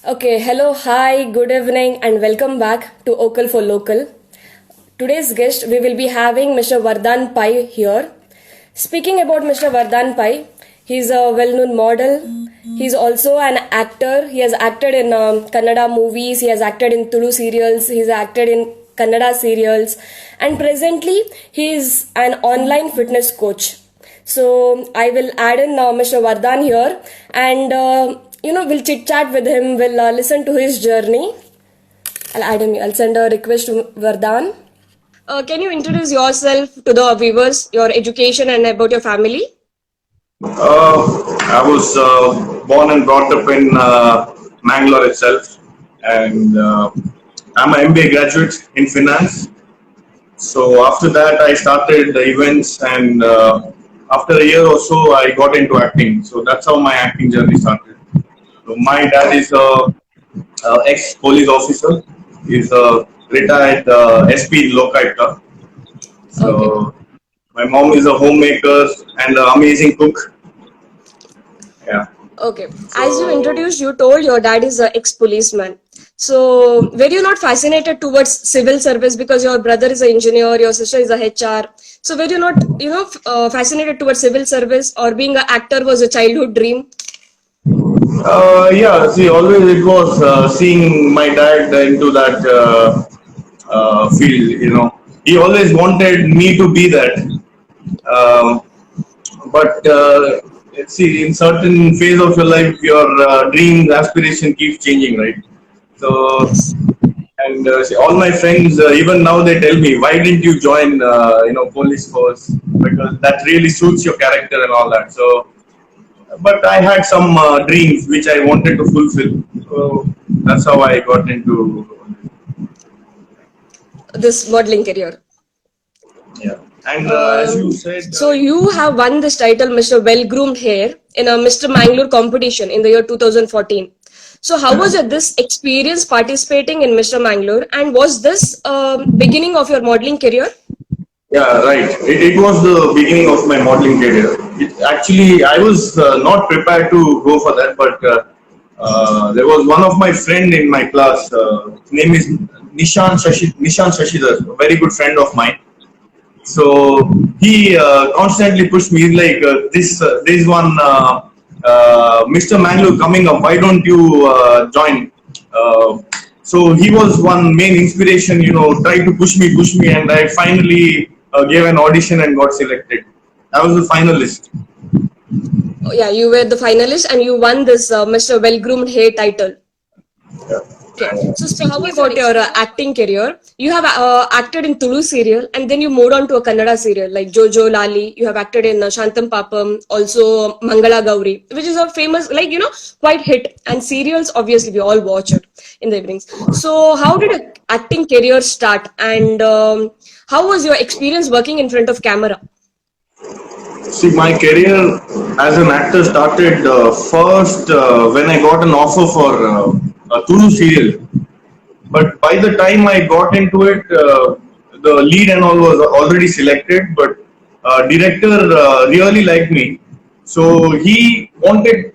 Okay, hello, hi, good evening, and welcome back to Ocal for Local. Today's guest, we will be having Mr. Vardhan Pai here. Speaking about Mr. Vardhan Pai, he's a well known model. He's also an actor. He has acted in Kannada movies, he has acted in Tulu serials, he's acted in Kannada serials, and presently he is an online fitness coach. So I will add in Mr. Vardhan here, and we'll chit chat with him. We'll listen to his journey. I'll add him. I'll send a request to Vardhan. Can you introduce yourself to the viewers, your education, and about your family? I was born and brought up in Mangalore itself, and I'm an MBA graduate in finance. So after that, I started the events, and after a year or so, I got into acting. So that's how my acting journey started. So my dad is a ex-police officer. He's a retired SP Lokaita. Okay. So my mom is a homemaker and an amazing cook. Yeah. Okay. As you So introduced, you told your dad is an ex-policeman. So were you not fascinated towards civil service because your brother is an engineer, your sister is a HR? So were you not, fascinated towards civil service, or being an actor was a childhood dream? yeah, see, always it was seeing my dad into that field. He always wanted me to be that. Um, but see, in certain phase of your life, your dreams, aspiration keeps changing, right? So, Yes. and see, all my friends, even now, they tell me, why didn't you join, police force? Because that really suits your character and all that. So, but I had some dreams which I wanted to fulfill. So that's how I got into. This modeling career. Yeah. And as you Um, said, so you have won this title, Mr. Well Groomed Hair, in a Mr. Mangalore competition in the year 2014. So how was your this experience participating in Mr. Mangalore, and was this beginning of your modeling career? yeah, right. It was the beginning of my modeling career. Actually, I was not prepared to go for that, but there was one of my friend in my class. His name is Nishan Shashidhar, a very good friend of mine. So he constantly pushed me. He's like, this one, Mr. Mangalore coming up. Why don't you join? Uh, so he was one main inspiration. Tried to push me, and I finally gave an audition and got selected. I was a finalist. Oh, yeah, you were the finalist and you won this Mr. Well Groomed Hair title. Yeah. Okay. So speaking about your acting career, you have acted in Tulu serial, and then you moved on to a Kannada serial like Jojo Lali. You have acted in Shantam Papam, also Mangala Gauri, which is a famous, quite hit. And serials, obviously, we all watch it in the evenings. So how did your acting career start, and how was your experience working in front of camera? See, my career as an actor started first when I got an offer for a Tulu serial. But by the time I got into it, the lead and all was already selected. But director really liked me, so he wanted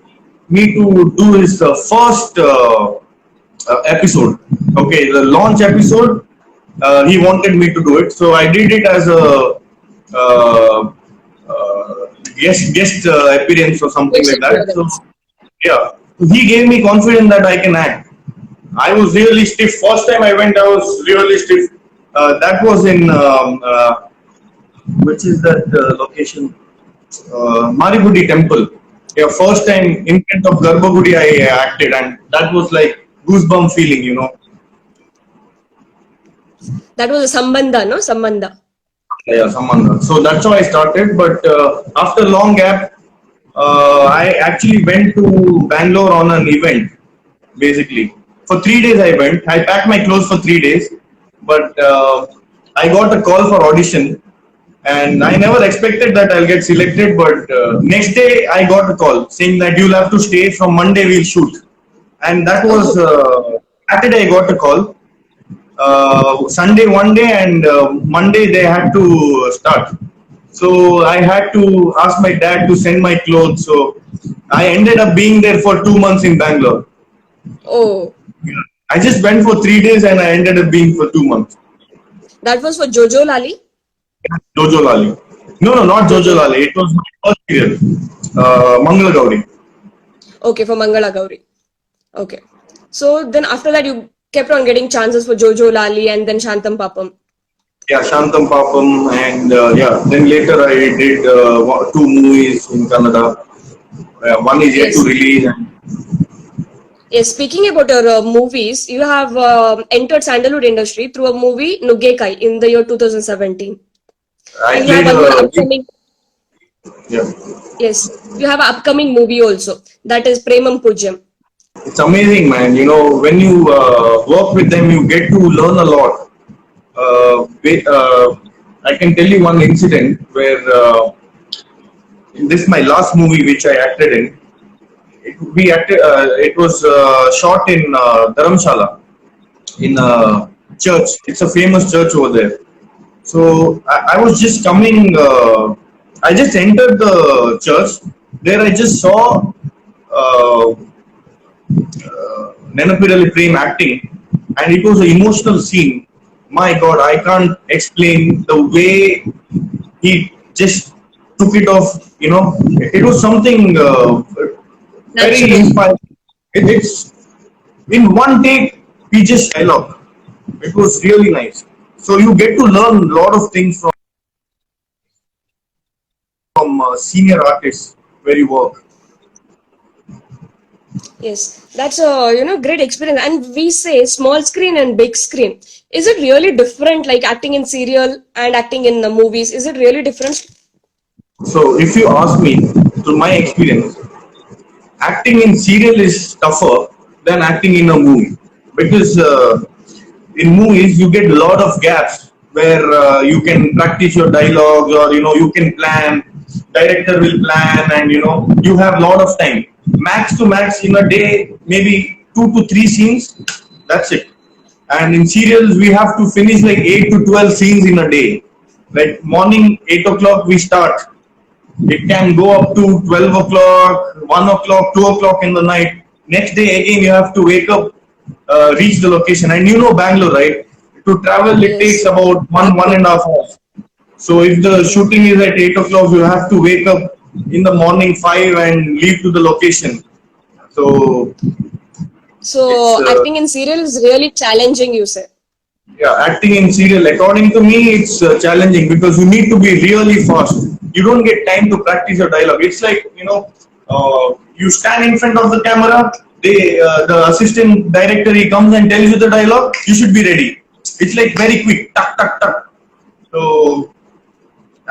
me to do his first episode. Okay, the launch episode. He wanted me to do it, so I did it as a uh, guest appearance or something Yes, like that. So appearance. yeah, he gave me confidence that I can act. I was really stiff. First time I went, I was really stiff. That was in which is that location? Maribudi Temple. Yeah, first time in front of Garbhagudi I acted, and that was like goosebump feeling. That was a Sambandha, no? Sambandha. Yeah, someone. So that's how I started. But after long gap, I actually went to Bangalore on an event. Basically, for 3 days I went. I packed my clothes for 3 days, but I got a call for audition, and I never expected that I'll get selected. But next day I got a call saying that you'll have to stay from Monday. We'll shoot, and that was Oh, Saturday. I got a call. Sunday one day and Monday they had to start. So I had to ask my dad to send my clothes. So I ended up being there for 2 months in Bangalore. Oh, I just went for 3 days and I ended up being for 2 months. that was for Jojo Lali? Jojo Lali. No, no, not Jojo Jojo Lali. Lali. It was my first serial. Mangala Gauri. Okay, for Mangala Gauri. Okay. So then after that, you kept on getting chances for Jojo Lali and then Shantam Papam. Yeah, Shantam Papam, and yeah, then later I did two movies in Kannada. One is yet to Yes. release. And Yes, speaking about your movies, you have entered Sandalwood industry through a movie Nugekai in the year 2017. I And you have played one more a upcoming, yeah. yes, you have an upcoming movie also, that is Premam Pujyam. It's amazing, man. You know, when you work with them, you get to learn a lot. I can tell you one incident where this is my last movie which I acted in. We acted. It was shot in Dharamshala in a church. It's a famous church over there. So I was just coming. I just entered the church. There I just saw uh, Nenapirali Prem acting, and it was an emotional scene. My God, I can't explain the way he just took it off. You know, it was something very Natural. inspiring. It's in one take, he just dialogue. It was really nice. So you get to learn a lot of things from senior artists where you work. Yes, that's a great experience. And we say small screen and big screen. Is it really different, like acting in serial and acting in the movies? Is it really different? So if you ask me, through my experience, acting in serial is tougher than acting in a movie because in movies you get a lot of gaps where you can practice your dialogues, or you can plan, director will plan, and you have a lot of time, max to max in a day, maybe 2 to 3 scenes, that's it. And in serials we have to finish like 8 to 12 scenes in a day, like morning 8 o'clock we start, it can go up to 12 o'clock, 1 o'clock, 2 o'clock in the night. Next day again you have to wake up, reach the location. And Bangalore, right? To travel it takes Yes, about one and a half hours. So if the yes. shooting is at 8 o'clock, you have to wake up in the morning 5 and leave to the location. So it's So acting in serial is really challenging, you say. yeah, acting in serial, according to me, it's challenging because you need to be really fast. You don't get time to practice your dialogue. It's like you stand in front of the camera. The assistant director, he comes and tells you the dialogue. You should be ready. It's like very quick, tuck tuck tuck. So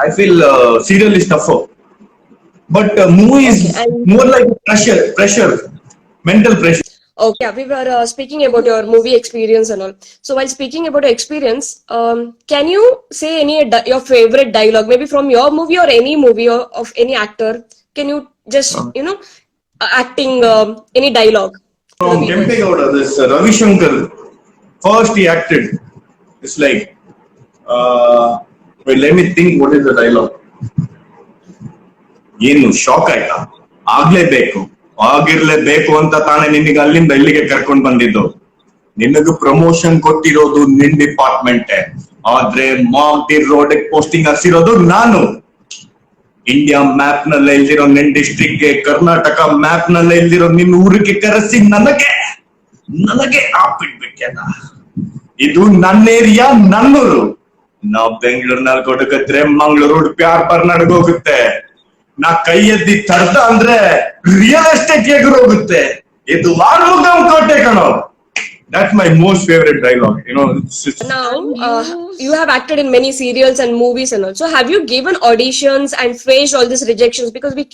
I feel serial is tougher, but movie Okay, is and more like pressure, mental pressure. okay, yeah, we were speaking about your movie experience and all. So while speaking about your experience, can you say your favorite dialogue, maybe from your movie or any movie or of any actor? Can you just acting any dialogue to the From viewers? Kempegowda, this Ravi Shankar, first he acted. It's like, wait, let me think what is the dialogue. ಏನು shock ಆಯ್ತಾ, ಆಗ್ಲೇಬೇಕು, ಆಗಿರ್ಲೇಬೇಕು ಅಂತ ತಾನೇ ನಿನಗೆ ಅಲ್ಲಿಂದ ಇಲ್ಲಿಗೆ ಕರ್ಕೊಂಡು ಬಂದಿದ್ದು. ನಿನಗೂ ಪ್ರಮೋಷನ್ ಕೊಟ್ಟಿರೋದು ನಿನ್ ಡಿಪಾರ್ಟ್ಮೆಂಟ್, ಆದ್ರೆ ಮಾರ್ಕ್ ರೋಡ್ ಪೋಸ್ಟಿಂಗ್ ಹಾಕ್ಸಿರೋದು ನಾನು. ಇಂಡಿಯಾ ಮ್ಯಾಪ್ ನಲ್ಲಿ ಇಲ್ದಿರೋ ನಿನ್ ಡಿಸ್ಟ್ರಿಕ್ಟ್ ಗೆ, ಕರ್ನಾಟಕ ಮ್ಯಾಪ್ ನಲ್ಲಿ ಇಲ್ದಿರೋ ನಿನ್ ಊರಿಗೆ ಕರೆಸಿ ನನಗೆ ನನಗೆ ಹಾಕ್ಬಿಟ್ಬಿಟ್ಯಲ್ಲ. ಇದು ನನ್ನ ಏರಿಯಾ, ನನ್ನೂರು. ನಾವ್ ಬೆಂಗಳೂರಿನಲ್ಲಿ ಕೊಡಕತ್ರೆ ಮಂಗಳೂರು, ಉಡುಪಿ, ಬರ್ನಾಡ್ಗೆ ಹೋಗುತ್ತೆ. ನಾ ಕೈ ಎದ್ದಿ ತಡ್ದ ಅಂದ್ರೆ ರಿಯಲ್ ಎಸ್ಟೇಟ್ ಎದುರೋಗುತ್ತೆ. ಇದು ಆರ್ಮುಗಂ ಕೋಟೆ ಕಣೋ. That's my most favorite dialogue. It's Now, you have acted in many serials and movies and all. So have you given auditions and faced all these rejections? Because we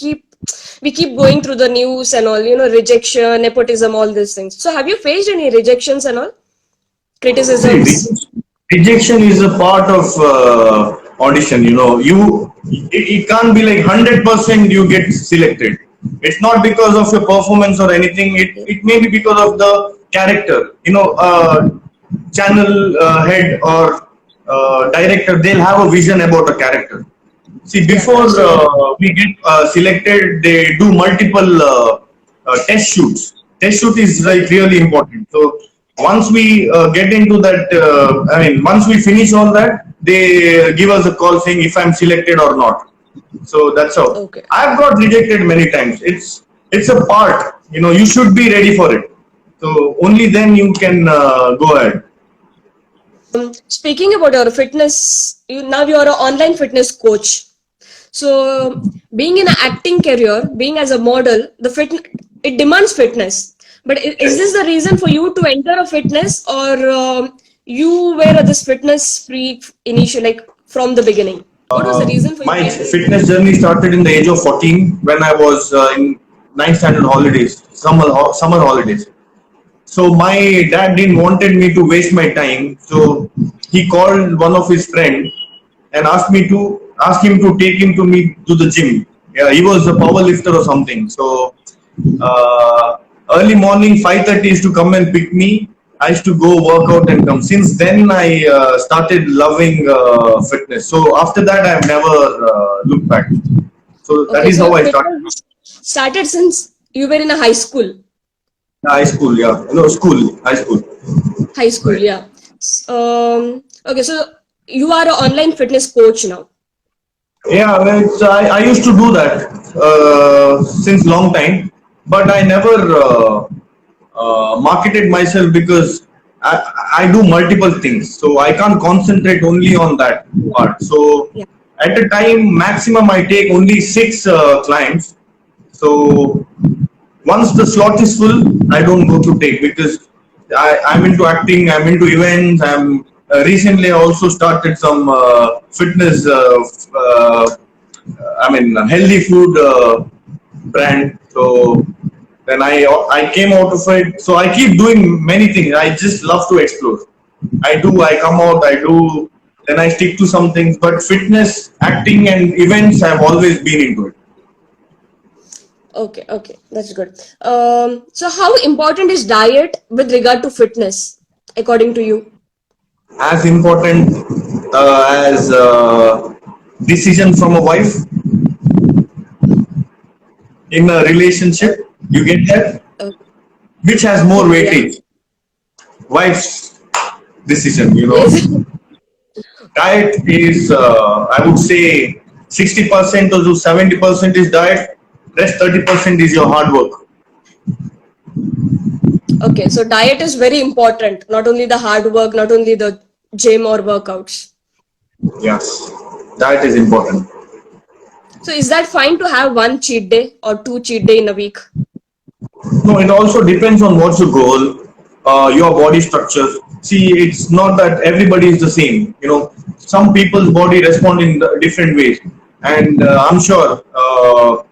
keep going through the news and all, rejection, nepotism, all these things. So have you faced any rejections and all? See, Criticisms? rejection is a part of audition. It can't be like 100% you get selected. It's not because of your performance or anything. It may be because of the character. Channel head or director, they'll have a vision about a character. See, Yeah, before absolutely. we get selected, they do multiple test shoots. test shoot is like really important. So once we get into that, once we finish all that, they give us a call saying if I'm selected or not. So that's how. Okay. I've got rejected many times. It's a part. You should be ready for it. So only then you can go ahead. Speaking about your fitness, now you are an online fitness coach. So, being in an acting career, being as a model, it demands fitness. But is this the reason for you to enter a fitness, or you were this fitness freak initially, like from the beginning? What was the reason for you? My fitness journey started in the age of 14 when I was in ninth standard holidays, summer holidays. So my dad didn't wanted me to waste my time. So he called one of his friend and ask him to take him to me to the gym. Yeah, he was a power lifter or something. So uh, early morning 5:30 is to come and pick me. I used to go work out and come. Since then I started loving fitness. So after that I've never looked back. So that Okay, is so how I started. fitness started since you were in a high school. High school, yeah. No, school, high school. High school, yeah. Okay, so you are an online fitness coach now. Yeah, well, I used to do that since long time, but I never marketed myself because I do multiple things, so I can't concentrate only on that part. So Yeah. at a time, maximum I take only 6 clients. So once the slot is full, I don't go to take because I'm into acting, I'm into events. I'm recently I also started some fitness, healthy food brand. So then I came out of it. So I keep doing many things. I just love to explore. I come out, I do, then I stick to some things. But fitness, acting, and events, I've always been into it. Okay, okay, that's good. So how important is diet with regard to fitness, according to you? As important as decision from a wife in a relationship, you get that, Okay. which has more Yeah. weightage. Wife's decision, Yes. Diet is, I would say, 60% or 70% is diet, rest 30% is your hard work. Okay, so diet is very important. Not only the hard work, not only the gym or workouts. Yes, diet is important. So is that fine to have one cheat day or two cheat day in a week? No, it also depends on what's your goal, your body structure. See, it's not that everybody is the same. Some people's body respond in different ways, and I'm sure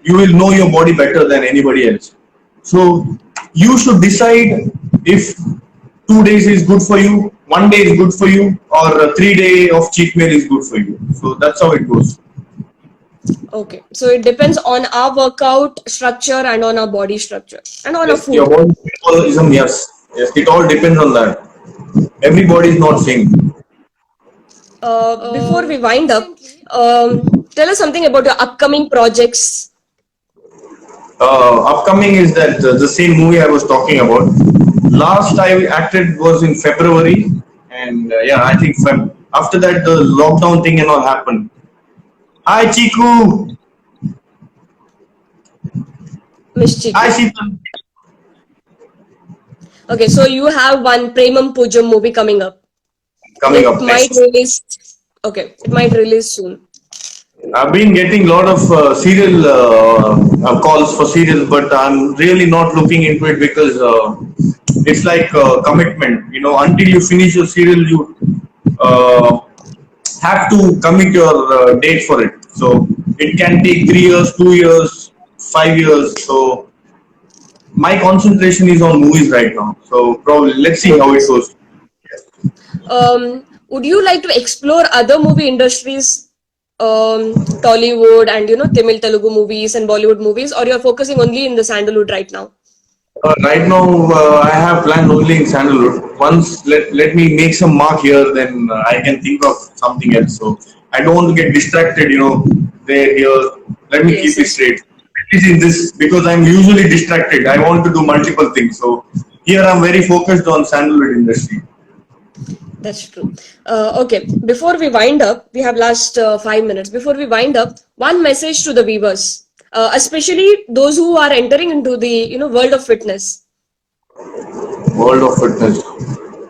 you will know your body better than anybody else. So you should decide if 2 days is good for you, one day is good for you, or a 3 day of cheat meal is good for you. So that's how it goes. Okay, so it depends on our workout structure and on our body structure and on our Yes, your food. body metabolism, yes, yes, it all depends on that. Everybody is not same. Before we wind up, tell us something about your upcoming projects. Upcoming is that the same movie I was talking about. Last I acted was in February, and yeah, I think after that the lockdown thing and all happened. Hi Chiku, Miss hi Chiku. Sheetal. Okay, so you have one Premam Pujam movie coming up. Coming It up might next. release. Okay, it might release soon. I've been getting a lot of serial calls for serials, but I'm really not looking into it because it's like commitment. Until you finish your serial, you uh, have to commit your date for it. So it can take 3 years, 2 years, 5 years. So my concentration is on movies right now. So probably let's see how it Movies. goes. Would you like to explore other movie industries, Tollywood and Tamil Telugu movies and Bollywood movies, or you're focusing only in the Sandalwood right now? Right now, I have planned only in Sandalwood. Once let me make some mark here, then I can think of something else. So I don't want to get distracted. There, here. Let me Yes, keep it yes. straight. in this because I'm usually distracted. I want to do multiple things. So here I'm very focused on sandalwood industry. That's true. Okay, before we wind up, we have last 5 minutes. Before we wind up, one message to the viewers, especially those who are entering into the world of fitness. World of fitness.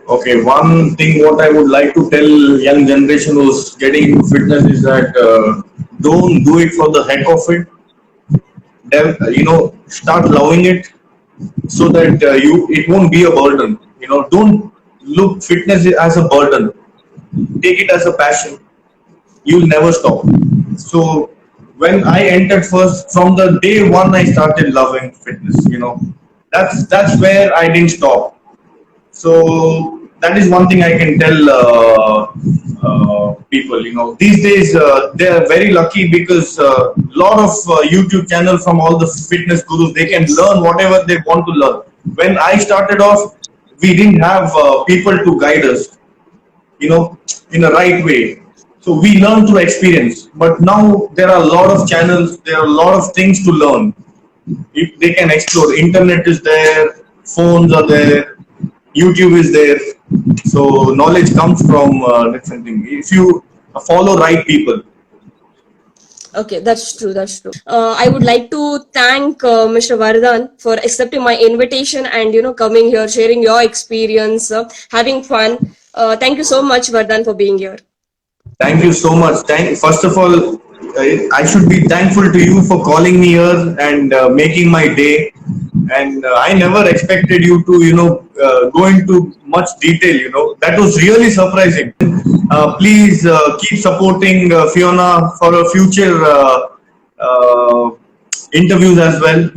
Okay, one thing what I would like to tell young generation who's getting into fitness is that don't do it for the heck of it. Start loving it so that you it won't be a burden. Don't look fitness as a burden. Take it as a passion. You'll never stop. So when I entered first, from the day one, I started loving fitness. That's where I didn't stop. So that is one thing I can tell people. These days they are very lucky because a lot of YouTube channel from all the fitness gurus, they can Yes. learn whatever they want to learn. When I started off, we didn't have people to guide us, you know, in a right way. So we learn through experience. But now there are a lot of channels, there are a lot of things to learn. If they can explore, internet is there, phones are there, YouTube is there. So knowledge comes from different things. If you follow right people. Okay, that's true. That's true. I would like to thank Mr. Vardhan for accepting my invitation and coming here, sharing your experience, having fun. Thank you so much, Vardhan, for being here. Thank you so much. First of all, I should be thankful to you for calling me here and making my day. And I never expected you to, go into much detail. That was really surprising. Please keep supporting Fiona for her future uh, interviews as well.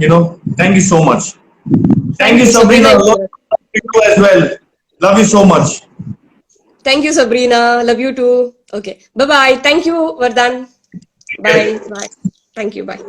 Thank you so much. Thank Thank you, you, Sabrina. Sabrina. Love you as well. Love you so much. Thank you, Sabrina. Love you too. Okay. Bye bye. Thank you, Vardhan. Bye. Bye. Thank you. Bye.